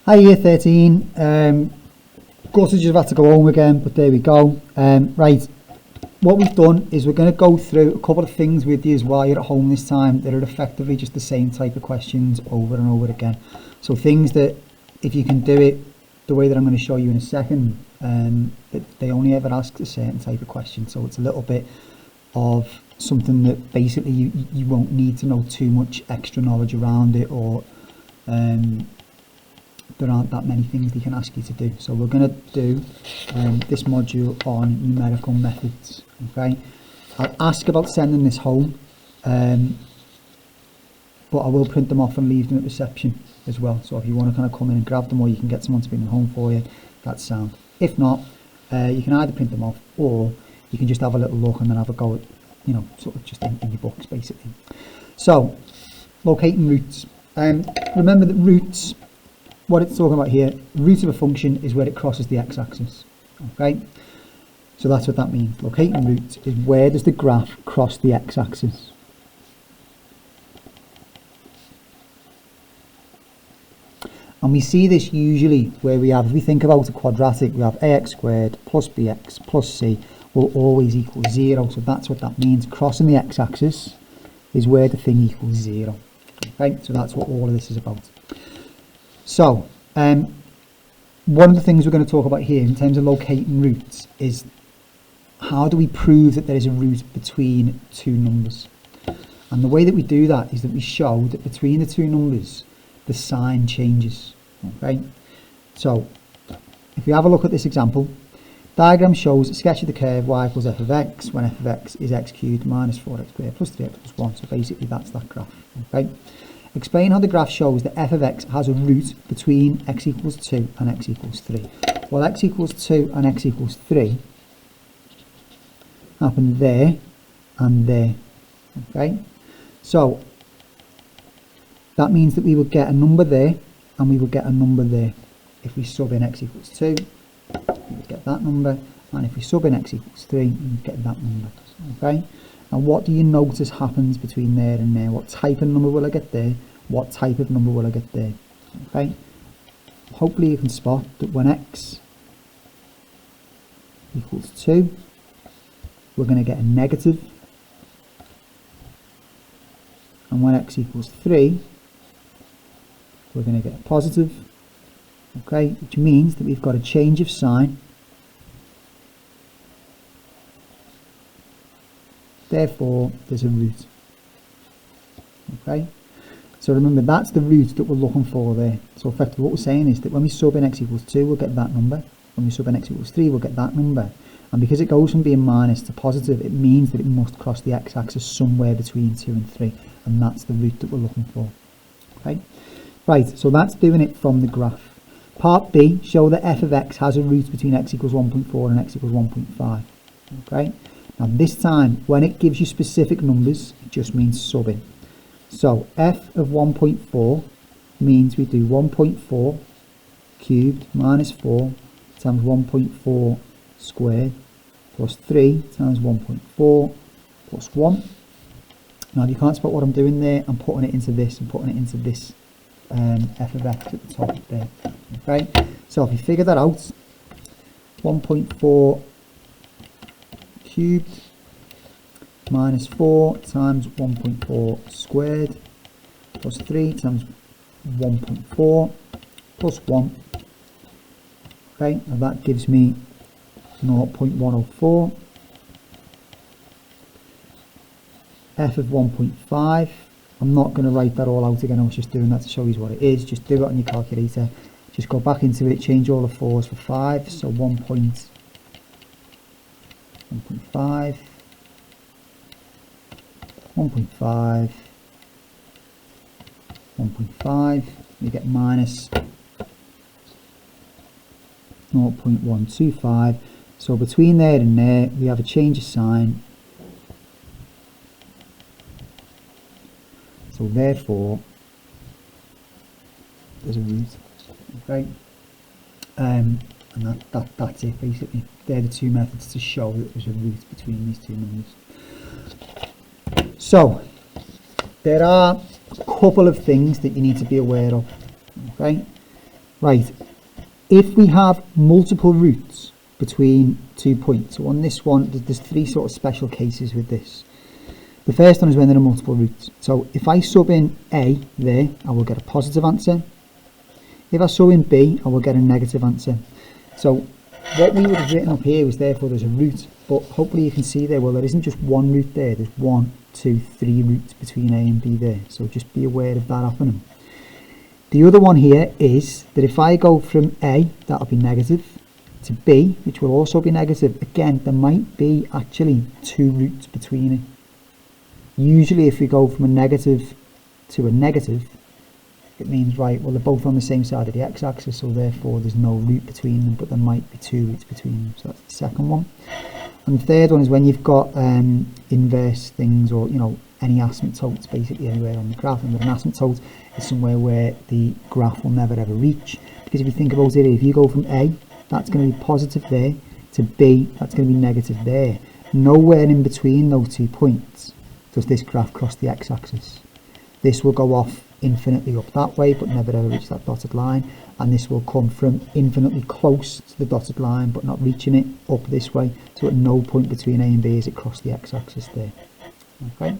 Hi, year 13. Gutted you've had to go home again, but there we go. Right, what we've done is we're going to go through a couple of things with you while you're at home this time that are effectively just the same type of questions over and over again. So things that, if you can do it the way that I'm going to show you in a second, that they only ever ask a certain type of question. So it's a little bit of something that basically you won't need to know too much extra knowledge around it, or there aren't that many things they can ask you to do. So we're going to do this module on numerical methods. Okay, I'll ask about sending this home, but I will print them off and leave them at reception as well. So if you want to kind of come in and grab them, or you can get someone to bring them home for you, that's sound. If not, you can either print them off, or you can just have a little look and then have a go at, sort of just in your books basically. So locating roots. Remember that roots, what it's talking about here, root of a function is where it crosses the x-axis. Okay, so that's what that means. Locating roots is where does the graph cross the x-axis. And we see this usually where if we think about a quadratic, we have ax squared plus bx plus c will always equal 0. So that's what that means. Crossing the x-axis is where the thing equals 0. Okay, so that's what all of this is about. So, one of the things we're going to talk about here in terms of locating roots is how do we prove that there is a root between two numbers. And the way that we do that is that we show that between the two numbers, the sign changes. Okay, so if we have a look at this example, diagram shows a sketch of the curve y equals f of x when f of x is x cubed minus 4x squared plus 3x plus 1. So basically that's that graph. Okay. Explain how the graph shows that f of x has a root between x equals 2 and x equals 3. Well, x equals 2 and x equals 3 happen there and there. Okay, so that means that we would get a number there and we would get a number there. If we sub in x equals 2, we would get that number, and if we sub in x equals 3, we would get that number. Okay. And what do you notice happens between there and there? What type of number will I get there? What type of number will I get there? Okay. Hopefully you can spot that when x equals 2, we're going to get a negative. And when x equals 3, we're going to get a positive. Okay, which means that we've got a change of sign. Therefore, there's a root. Okay, so remember that's the root that we're looking for there. So effectively what we're saying is that when we sub in x equals 2, we'll get that number. When we sub in x equals 3, we'll get that number. And because it goes from being minus to positive, it means that it must cross the x-axis somewhere between 2 and 3. And that's the root that we're looking for. Okay, right, so that's doing it from the graph. Part B, show that f of x has a root between x equals 1.4 and x equals 1.5. Okay. Now this time, when it gives you specific numbers, it just means subbing. So f of 1.4 means we do 1.4 cubed minus 4 times 1.4 squared plus 3 times 1.4 plus 1. Now if you can't spot what I'm doing there, I'm putting it into this and putting it into this f of x at the top there. Okay, so if you figure that out, 1.4 cubed minus 4 times 1.4 squared plus 3 times 1.4 plus 1. Okay, now that gives me 0.104. F of 1.5. I'm not going to write that all out again, I was just doing that to show you what it is. Just do it on your calculator. Just go back into it, change all the 4's for 5. So 1.5, 1.5, you get minus 0.125. So between there and there, we have a change of sign. So therefore, there's a root. Okay, and that's it basically. They're the two methods to show that there's a root between these two numbers. So there are a couple of things that you need to be aware of. Okay, Right, if we have multiple roots between 2 points, so on this one, there's three sort of special cases with this. The first one is when there are multiple roots. So if I sub in A there, I will get a positive answer. If I sub in B, I will get a negative answer. So what we would have written up here was therefore there's a root, but hopefully you can see there, well, there isn't just one root there, there's 1, 2, 3 roots between A and B there. So just be aware of that happening. The other one here is that if I go from A, that'll be negative, to B, which will also be negative, again, there might be actually 2 roots between it. Usually if we go from a negative to a negative, it means, right, well, they're both on the same side of the x-axis, so therefore there's no root between them, but there might be 2 roots between them. So that's the second one. And the third one is when you've got inverse things, or, you know, any asymptotes basically anywhere on the graph. And an asymptote is somewhere where the graph will never ever reach. Because if you think about it, if you go from A, that's going to be positive there, to B, that's going to be negative there. Nowhere in between those 2 points does this graph cross the x-axis. This will go off infinitely up that way, but never ever reach that dotted line. And this will come from infinitely close to the dotted line, but not reaching it up this way. So at no point between A and B is it cross the x-axis there. Okay.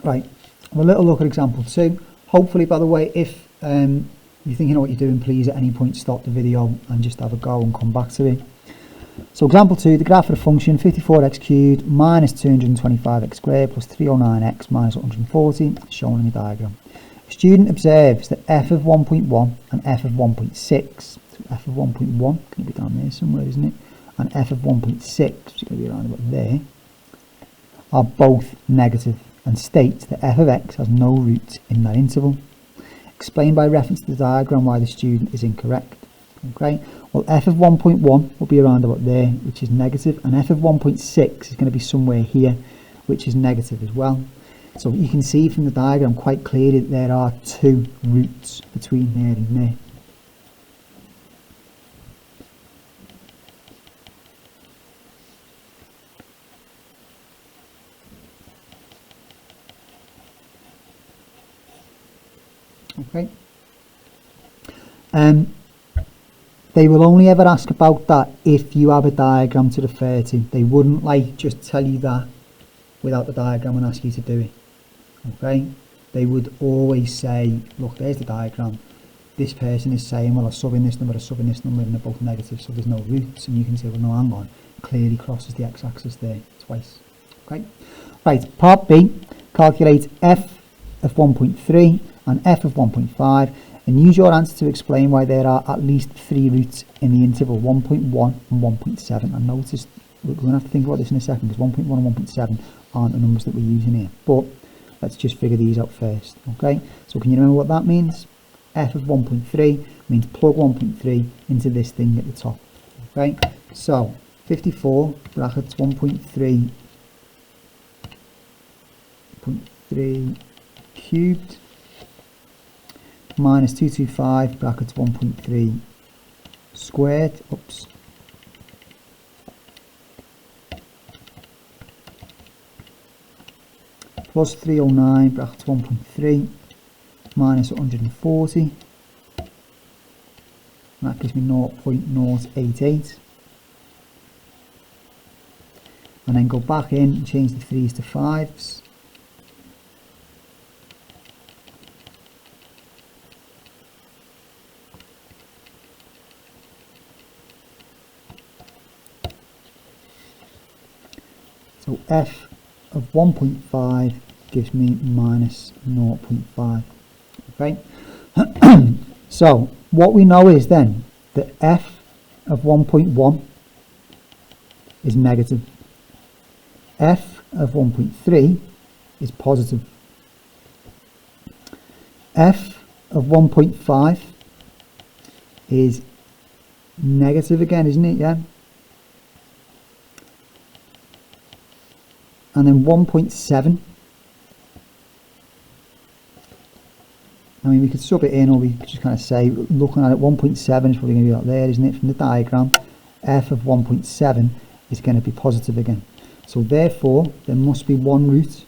Right. Have a little look at example 2. Hopefully, by the way, if you think you know what you're doing, please at any point stop the video and just have a go and come back to it. So example 2, the graph of the function 54x cubed minus 225x squared plus 309x minus 140 shown in the diagram. A student observes that f of 1.1 and f of 1.6, so f of 1.1 going to be down there somewhere, isn't it? And f of 1.6, which is going to be around about there, are both negative, and states that f of x has no roots in that interval. Explain by reference to the diagram why the student is incorrect. Okay, well, f of 1.1 will be around about there, which is negative, and f of 1.6 is going to be somewhere here, which is negative as well. So you can see from the diagram quite clearly that there are 2 roots between there and there. Okay. They will only ever ask about that if you have a diagram to refer to. They wouldn't like just tell you that without the diagram and ask you to do it. Okay? They would always say, look, there's the diagram. This person is saying, well, I'm subbing this number, I'm subbing this number, and they're both negative, so there's no roots. And you can say, well, no, hang on. Clearly crosses the x-axis there twice. Okay? Right, part B. Calculate f of 1.3 and f of 1.5. And use your answer to explain why there are at least 3 roots in the interval 1.1 and 1.7. And notice, we're going to have to think about this in a second, because 1.1 and 1.7 aren't the numbers that we're using here. But let's just figure these out first. Okay, so can you remember what that means? F of 1.3 means plug 1.3 into this thing at the top. Okay, so 54 brackets 1.3 cubed minus 225 brackets 1.3 squared, oops, plus 309 brackets 1.3 minus 140, and that gives me 0.088, and then go back in and change the 3's to 5's. So f of 1.5 gives me minus 0.5. Okay. So what we know is then that f of 1.1 is negative. F of 1.3 is positive. F of 1.5 is negative again, isn't it? Yeah. And then 1.7, I mean, we could sub it in, or we could just kind of say, looking at it, 1.7 is probably going to be out there, isn't it, from the diagram. F of 1.7 is going to be positive again. So therefore, there must be 1 root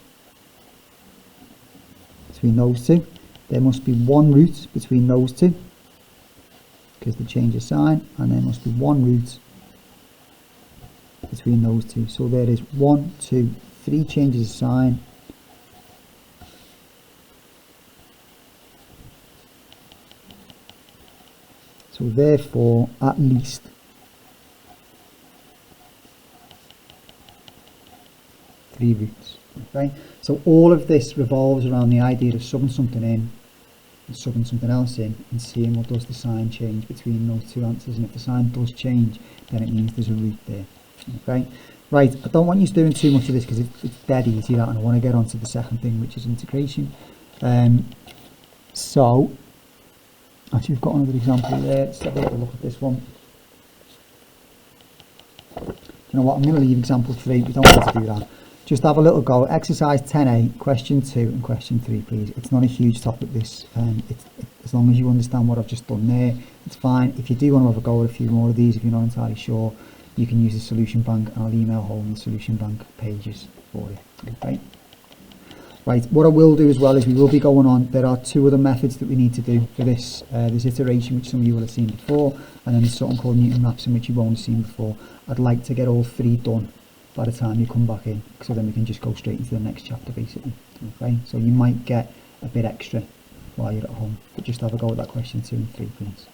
between those two. there must be one root between those two, because they change the sign, and there must be one root between those two. So there is 1, 2, 3 changes of sign. So therefore, at least three roots. Okay, so all of this revolves around the idea of subbing something in and subbing something else in and seeing what does the sign change between those two answers, and if the sign does change, then it means there's a root there. Okay, right, I don't want you doing too much of this because it's dead easy, that, and I want to get on to the second thing, which is integration. So actually we've got another example there. Let's have a little look at this one. You know what, I'm going to leave example 3, we don't need to do that. Just have a little go. Exercise 10A, question 2 and question 3, please. It's not a huge topic, this. As long as you understand what I've just done there, it's fine. If you do want to have a go at a few more of these, if you're not entirely sure, you can use the solution bank, and I'll email home the solution bank pages for you. Okay. Right, what I will do as well is we will be going on. There are 2 other methods that we need to do for this. There's iteration, which some of you will have seen before, and then there's something called Newton Raphson, which you won't have seen before. I'd like to get all 3 done by the time you come back in, so then we can just go straight into the next chapter, basically. Okay, so you might get a bit extra while you're at home, but just have a go at that question 2 and 3, please.